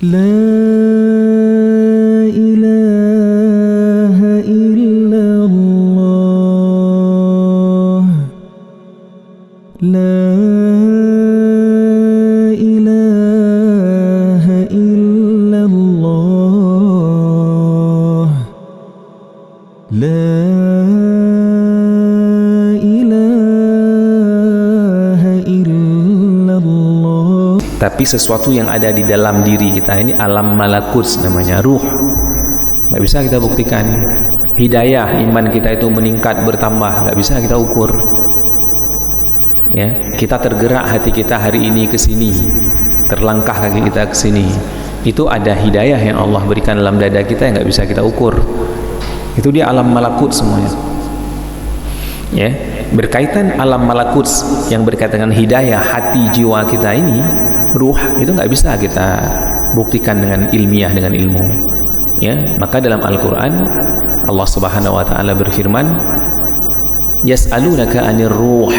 لا إله إلا الله لا إله إلا الله لا Tapi sesuatu yang ada di dalam diri kita ini alam malakut namanya, ruh. Nggak bisa kita buktikan. Hidayah iman kita itu meningkat bertambah, nggak bisa kita ukur. Ya, kita tergerak hati kita hari ini ke sini, terlangkah kaki kita ke sini. Itu ada hidayah yang Allah berikan dalam dada kita yang nggak bisa kita ukur. Itu dia alam malakut semuanya. Ya, berkaitan alam malakut yang berkaitan dengan hidayah hati jiwa kita ini, ruh, itu nggak bisa kita buktikan dengan ilmiah, dengan ilmu. Ya, maka dalam Al-Quran Allah Subhanahu Wa Taala berfirman, yas'alunaka 'anir ruh.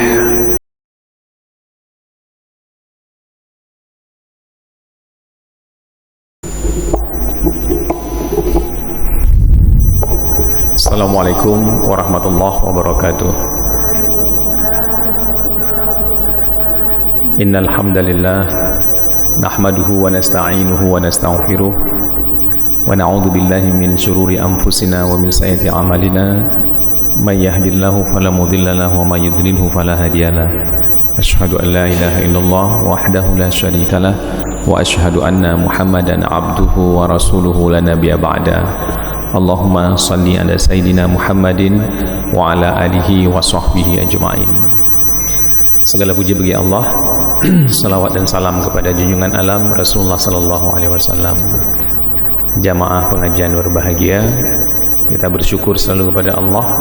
Assalamualaikum warahmatullahi wabarakatuh. Innal hamdalillah nahmaduhu wa nasta'inuhu wa nastaghfiruh wa na'udzu billahi min shururi anfusina wa min sayyiati a'malina may yahdihillahu fala mudilla lahu wa may yudlilhu fala hadiyalah. Asyhadu an la ilaha illallah wahdahu la syarika lah wa asyhadu anna Muhammadan abduhu wa rasuluhu la nabiyya ba'da. Allahumma salli ala sayyidina Muhammadin wa ala alihi wa sahbihi ajma'in. Segala puji bagi Allah, salawat dan salam kepada junjungan alam Rasulullah sallallahu alaihi wasallam. Jamaah pengajian berbahagia, kita bersyukur selalu kepada Allah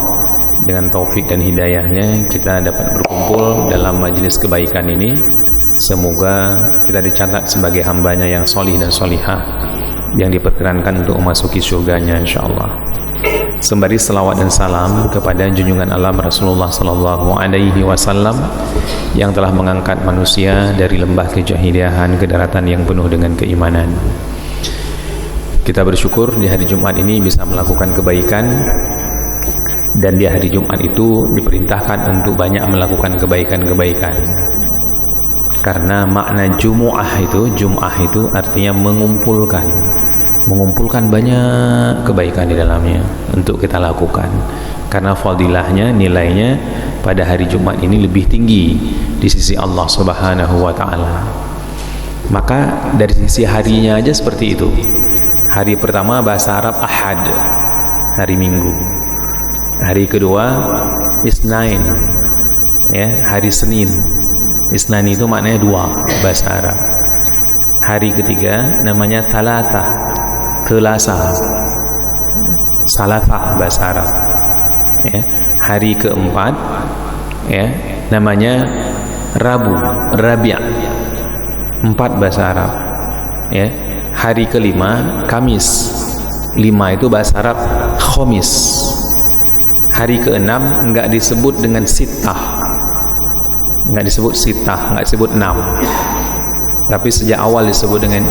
dengan taufik dan hidayahnya kita dapat berkumpul dalam majelis kebaikan ini. Semoga kita dicatat sebagai hambanya yang solih dan solihah yang diperkenankan untuk memasuki surganya insyaallah. Sembari selawat dan salam kepada junjungan alam Rasulullah sallallahu alaihi wasallam yang telah mengangkat manusia dari lembah kejahiliahan ke daratan yang penuh dengan keimanan. Kita bersyukur di hari Jumat ini bisa melakukan kebaikan, dan di hari Jumat itu diperintahkan untuk banyak melakukan kebaikan-kebaikan. Karena makna Jumu'ah itu artinya mengumpulkan banyak kebaikan di dalamnya untuk kita lakukan. Karena fadilahnya, nilainya pada hari Jumat ini lebih tinggi di sisi Allah Subhanahu wa Ta'ala. Maka dari sisi harinya aja seperti itu. Hari pertama bahasa Arab Ahad, hari Minggu. Hari kedua Isnain, ya, hari Senin. Isnain itu maknanya dua bahasa Arab. Hari ketiga namanya Talatah, Telasa, Salatah bahasa Arab. Ya. Hari keempat, ya, namanya Rabu, Rabi', 4 bahasa Arab. Ya. Hari kelima Kamis, 5 itu bahasa Arab Khomis. Hari keenam enggak disebut dengan sitah, enggak disebut sitah, enggak disebut 6, tapi sejak awal disebut dengan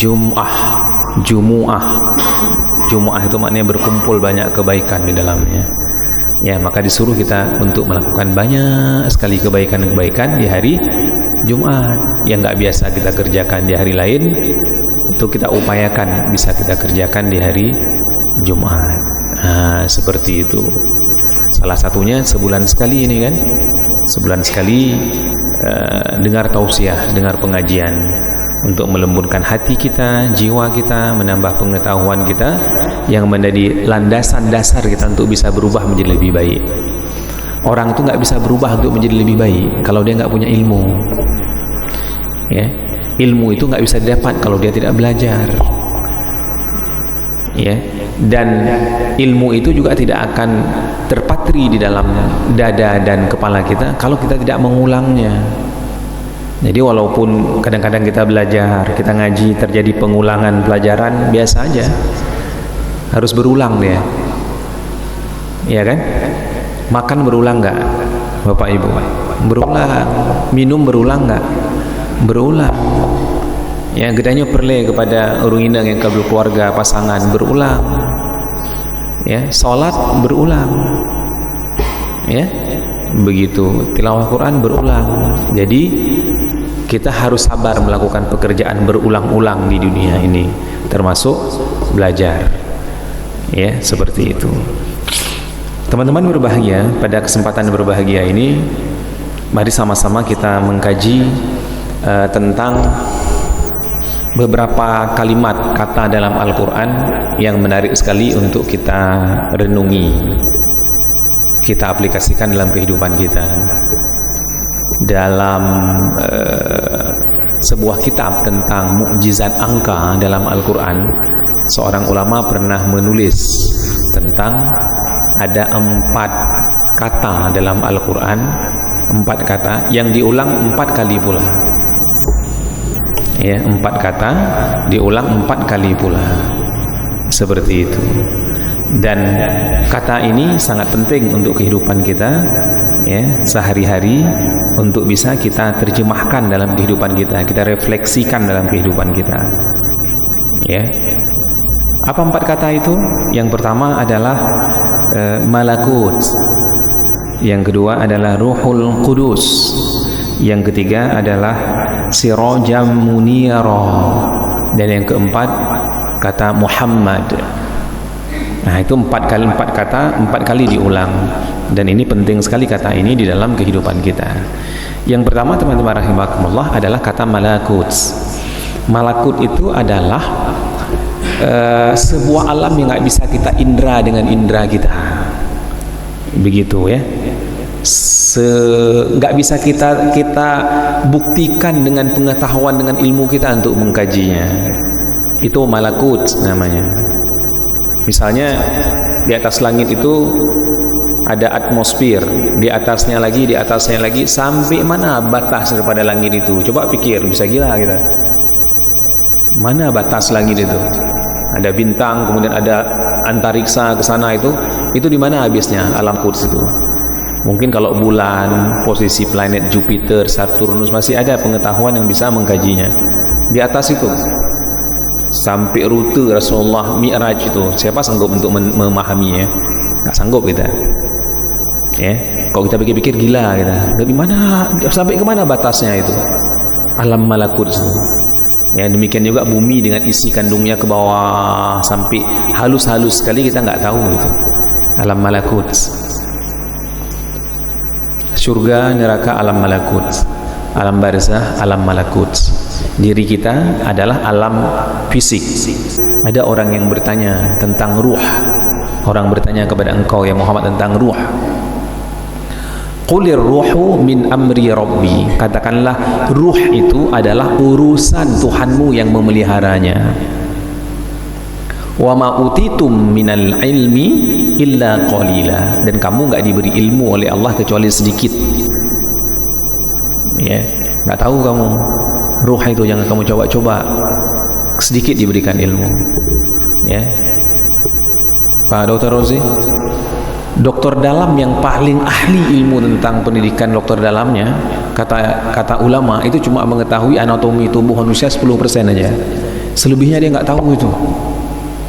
Jum'ah. Jumu'ah itu maknanya berkumpul banyak kebaikan di dalamnya. Ya, maka disuruh kita untuk melakukan banyak sekali kebaikan-kebaikan di hari Jumat yang nggak biasa kita kerjakan di hari lain. Itu kita upayakan bisa kita kerjakan di hari Jumat. Nah, seperti itu. Salah satunya sebulan sekali ini kan. Sebulan sekali dengar tausiah, dengar pengajian, untuk melembutkan hati kita, jiwa kita, menambah pengetahuan kita yang menjadi landasan dasar kita untuk bisa berubah menjadi lebih baik. Orang itu nggak bisa berubah untuk menjadi lebih baik kalau dia nggak punya ilmu. Ya, ilmu itu nggak bisa didapat kalau dia tidak belajar. Ya, dan ilmu itu juga tidak akan terpatri di dalam dada dan kepala kita kalau kita tidak mengulangnya. Jadi walaupun kadang-kadang kita belajar, kita ngaji, terjadi pengulangan pelajaran, biasa aja. Harus berulang dia. Iya kan? Makan berulang nggak, Bapak Ibu? Berulang. Minum berulang nggak? Berulang. Ya, gedanya perle kepada urunginang yang kabul keluarga pasangan berulang. Ya, salat berulang. Ya, begitu tilawah Quran berulang. Jadi kita harus sabar melakukan pekerjaan berulang-ulang di dunia ini, termasuk belajar. Ya, seperti itu. Teman-teman berbahagia, pada kesempatan berbahagia ini mari sama-sama kita mengkaji tentang beberapa kalimat kata dalam Al-Quran yang menarik sekali untuk kita renungi, kita aplikasikan dalam kehidupan kita. Dalam sebuah kitab tentang mukjizat angka dalam Al-Quran, seorang ulama pernah menulis tentang ada 4 kata dalam Al-Quran, 4 kata yang diulang 4 kali pula. Ya, 4 kata diulang 4 kali pula, seperti itu. Dan kata ini sangat penting untuk kehidupan kita, ya, sehari-hari, untuk bisa kita terjemahkan dalam kehidupan kita, kita refleksikan dalam kehidupan kita. Ya, apa 4 kata itu? Yang pertama adalah malakut, yang kedua adalah ruhul qudus, yang ketiga adalah sirajam munira, dan yang keempat kata Muhammad. Nah, itu 4 kata 4 kali diulang, dan ini penting sekali kata ini di dalam kehidupan kita. Yang pertama, teman-teman rahimakumullah, adalah kata malakut. Malakut itu adalah sebuah alam yang nggak bisa kita indra dengan indra kita, begitu ya. Nggak bisa kita buktikan dengan pengetahuan, dengan ilmu kita untuk mengkajinya. Itu malakut namanya. Misalnya di atas langit itu ada atmosfer, di atasnya lagi, sampai mana batas daripada langit itu? Coba pikir, bisa gila kita. Mana batas langit itu? Ada bintang, kemudian ada antariksa ke sana, itu di mana habisnya alam quds itu? Mungkin kalau bulan, posisi planet Jupiter, Saturnus, masih ada pengetahuan yang bisa mengkajinya. Di atas itu sampai rute Rasulullah Mi'raj itu, siapa sanggup untuk memahaminya? Nggak sanggup kita. Ya, kalau kita pikir-pikir gila kita. Dari mana sampai ke mana batasnya itu? Alam malakut itu. Ya, demikian juga bumi dengan isi kandungnya ke bawah sampai halus-halus sekali, kita nggak tahu itu. Alam malakut. Surga, neraka, alam malakut. Alam barzah, alam malakut. Diri kita adalah alam fisik. Ada orang yang bertanya tentang ruh. Orang bertanya kepada engkau ya Muhammad tentang ruh. Qulir ruhu min amri rabbi. Katakanlah ruh itu adalah urusan Tuhanmu yang memeliharanya. Wa ma utitum minal ilmi illa qalila. Dan kamu enggak diberi ilmu oleh Allah kecuali sedikit. Ya, enggak tahu kamu. Ruh itu jangan kamu coba-coba. Sedikit diberikan ilmu. Ya. Pak Dr. Rozi, dokter dalam yang paling ahli ilmu tentang pendidikan dokter dalamnya, kata ulama itu cuma mengetahui anatomi tubuh manusia 10% aja. Selebihnya dia nggak tahu itu.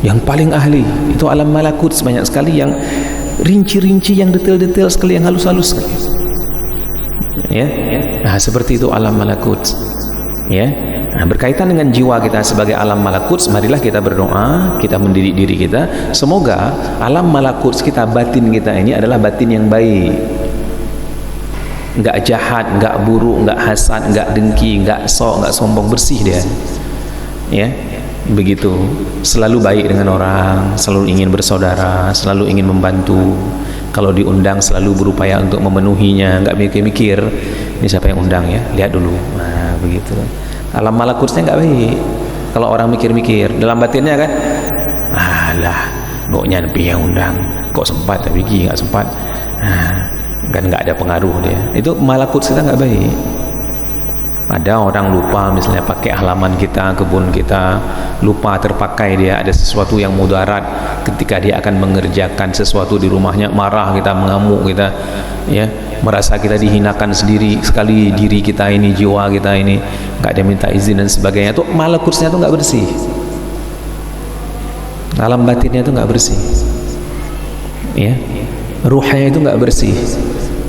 Yang paling ahli itu alam malakut, banyak sekali yang rinci-rinci, yang detail-detail sekali, yang halus-halus sekali. Ya, nah seperti itu alam malakut. Ya, nah, berkaitan dengan jiwa kita sebagai alam malakut, marilah kita berdoa, kita mendidik diri kita, semoga alam malakut kita, batin kita ini adalah batin yang baik, nggak jahat, nggak buruk, nggak hasad, nggak dengki, nggak sok, nggak sombong, bersih dia. Ya, begitu, selalu baik dengan orang, selalu ingin bersaudara, selalu ingin membantu. Kalau diundang selalu berupaya untuk memenuhinya, nggak mikir-mikir ini siapa yang undang ya, lihat dulu. Nah, begitu. Alam malakutnya nggak baik. Kalau orang mikir-mikir, dalam batinnya kan, alah, pokoknya Nabi yang undang, kok sempat tapi nggak sempat. Nah, kan nggak ada pengaruh dia. Itu malakut kita nggak baik. Ada orang lupa misalnya pakai halaman kita, kebun kita, lupa terpakai, dia ada sesuatu yang mudarat ketika dia akan mengerjakan sesuatu di rumahnya, marah kita, mengamuk kita, ya, merasa kita dihinakan sendiri sekali, diri kita ini, jiwa kita ini nggak ada minta izin dan sebagainya, tuh malakutsnya tuh nggak bersih, alam batinnya itu nggak bersih, ya, ruhnya itu nggak bersih.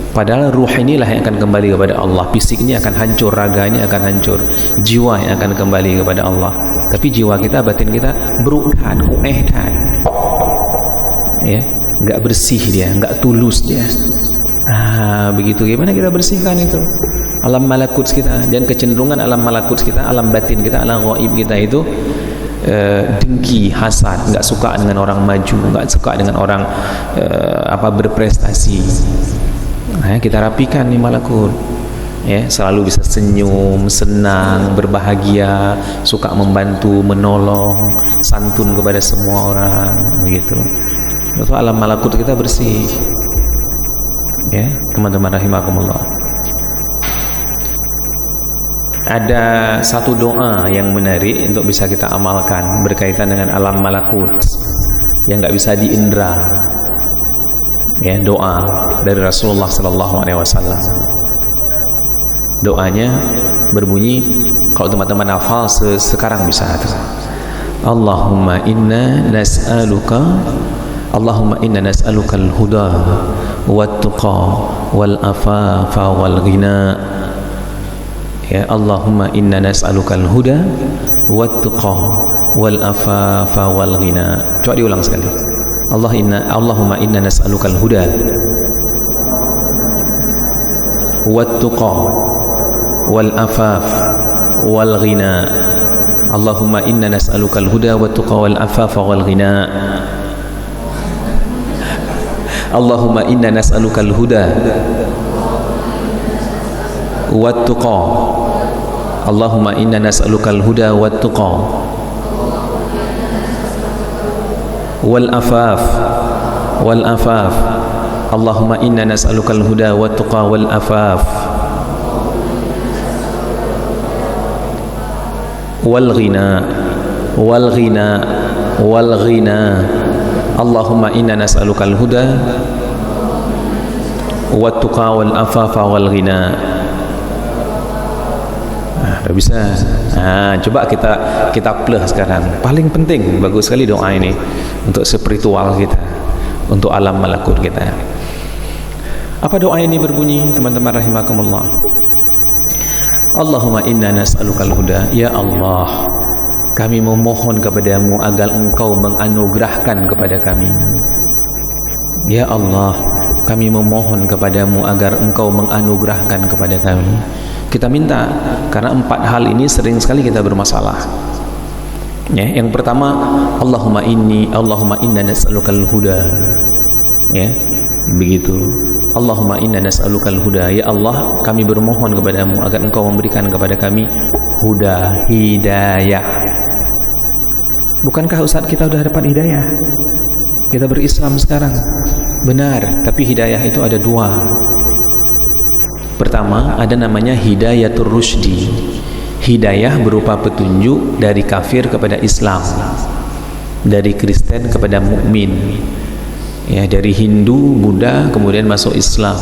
Padahal ruh inilah yang akan kembali kepada Allah. Fisik ini akan hancur, raga ini akan hancur, jiwa yang akan kembali kepada Allah. Tapi jiwa kita, batin kita berudan, uehdan, ya, nggak bersih dia, nggak tulus dia. Begitu. Gimana kita bersihkan itu? Alam malakut kita, dan kecenderungan alam malakut kita, alam batin kita, alam ghaib kita itu dengki, hasad, nggak suka dengan orang maju, nggak suka dengan orang berprestasi. Nah, kita rapikan nih malakut, ya, selalu bisa senyum, senang, berbahagia, suka membantu, menolong, santun kepada semua orang, begitu. Itu alam malakut kita bersih, ya, teman-teman rahimakumullah. Ada satu doa yang menarik untuk bisa kita amalkan berkaitan dengan alam malakut yang nggak bisa diindra. Ya, doa dari Rasulullah sallallahu alaihi wasallam. Doanya berbunyi, kalau teman-teman hafal sekarang bisa. Allahumma inna nas'aluka al-huda wat-tuqa wal-afafa wal-ghina. Ya, Allahumma inna nas'aluka al-huda wat-tuqa wal-afafa wal-ghina. Coba diulang sekali. Allahumma inna nas'alukal huda wat-tuqa wal afaf wal ghina. Allahumma inna nas'alukal huda wat-tuqa wal afaf wal ghina. Allahumma inna nas'alukal huda wat-tuqa. Allahumma inna nas'alukal huda wat-tuqa wal afaf wal afaf. Allahumma inna nas'alukal huda wat tuqa wal afaf wal ghina wal ghina wal ghina. Allahumma inna nas'alukal huda wat tuqa wal afafa wal ghina. Udah bisa. Coba kita plus sekarang. Paling penting, bagus sekali doa ini untuk spiritual kita, untuk alam malakut kita. Apa doa ini berbunyi, teman-teman rahimakumullah? Allahumma inna nas'alukal huda. Ya Allah, kami memohon kepadamu agar engkau menganugerahkan kepada kami. Ya Allah, kami memohon kepadamu agar engkau menganugerahkan kepada kami. Kita minta, karena 4 hal ini sering sekali kita bermasalah. Ya, yang pertama, Allahumma inna nas'alukal huda. Ya, begitu. Allahumma inna nas'alukal huda. Ya Allah, kami bermohon kepadamu agar engkau memberikan kepada kami huda, hidayah. Bukankah Ustaz kita sudah dapat hidayah? Kita berislam sekarang. Benar, tapi hidayah itu ada 2. Pertama, ada namanya hidayatul rusydi. Hidayah berupa petunjuk dari kafir kepada Islam, dari Kristen kepada mukmin, ya, dari Hindu, Buddha kemudian masuk Islam.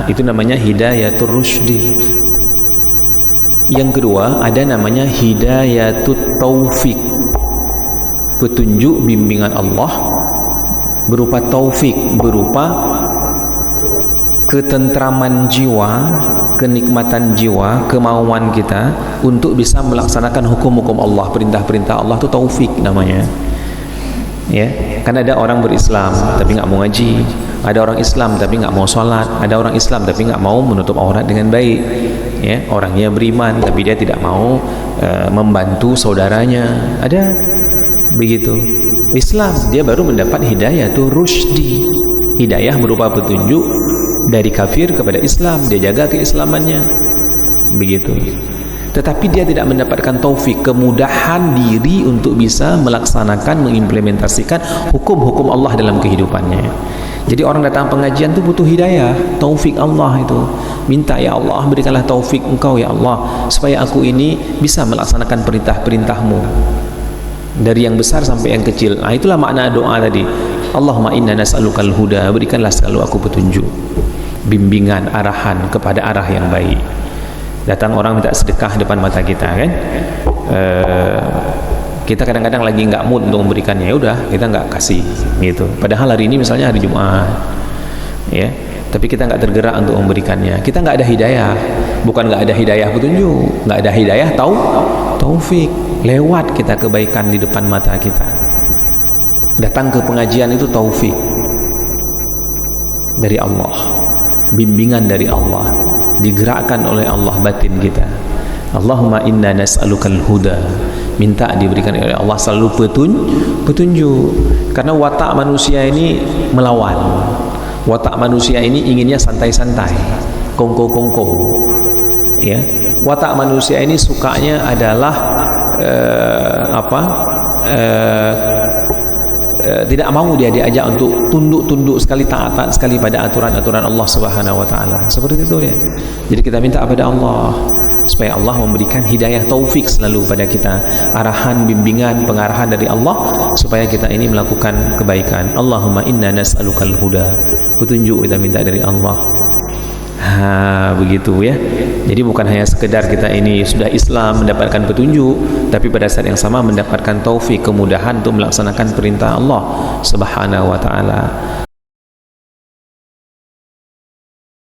Itu namanya hidayatul rusydi. Yang kedua, ada namanya hidayatut taufik. Petunjuk bimbingan Allah berupa taufik, berupa ketentraman jiwa, kenikmatan jiwa, kemauan kita untuk bisa melaksanakan hukum-hukum Allah, perintah-perintah Allah. Itu taufik namanya. Ya, kan ada orang berislam tapi nggak mau ngaji, ada orang Islam tapi nggak mau sholat, ada orang Islam tapi nggak mau menutup aurat dengan baik. Ya, orangnya beriman tapi dia tidak mau membantu saudaranya. Ada begitu. Islam dia baru mendapat hidayah tuh rusydi. Hidayah berupa petunjuk dari kafir kepada Islam, dia jaga keislamannya, begitu. Tetapi dia tidak mendapatkan taufik, kemudahan diri untuk bisa melaksanakan, mengimplementasikan hukum-hukum Allah dalam kehidupannya. Jadi orang datang pengajian itu butuh hidayah, taufik Allah itu. Minta, ya Allah berikanlah taufik Engkau ya Allah, supaya aku ini bisa melaksanakan perintah-perintahmu, dari yang besar sampai yang kecil. Nah, itulah makna doa tadi. Allahumma inna nas'alukal huda, berikanlah selalu aku petunjuk, bimbingan, arahan kepada arah yang baik. Datang orang minta sedekah depan mata kita kan, kita kadang-kadang lagi nggak mood untuk memberikannya, ya udah kita nggak kasih gitu. Padahal hari ini misalnya hari Jumat, ya, tapi kita nggak tergerak untuk memberikannya. Kita nggak ada hidayah, bukan nggak ada hidayah petunjuk, nggak ada hidayah taufik. Lewat kita kebaikan di depan mata kita. Datang ke pengajian itu taufik dari Allah, bimbingan dari Allah, digerakkan oleh Allah batin kita. Allahumma inna nas'alukal huda, minta diberikan oleh Allah selalu petunjuk. Karena watak manusia ini melawan, watak manusia ini inginnya santai-santai, kongko-kongko, ya. Watak manusia ini sukanya adalah tidak mau dia diajak untuk tunduk sekali, taat sekali pada aturan-aturan Allah Subhanahu wa taala. Seperti itu ya. Jadi kita minta kepada Allah supaya Allah memberikan hidayah taufik selalu pada kita, arahan, bimbingan, pengarahan dari Allah supaya kita ini melakukan kebaikan. Allahumma inna nas'alukal huda, petunjuk kita minta dari Allah. Begitu ya. Jadi bukan hanya sekedar kita ini sudah Islam mendapatkan petunjuk, tapi pada saat yang sama mendapatkan taufik, kemudahan untuk melaksanakan perintah Allah Subhanahu wa taala.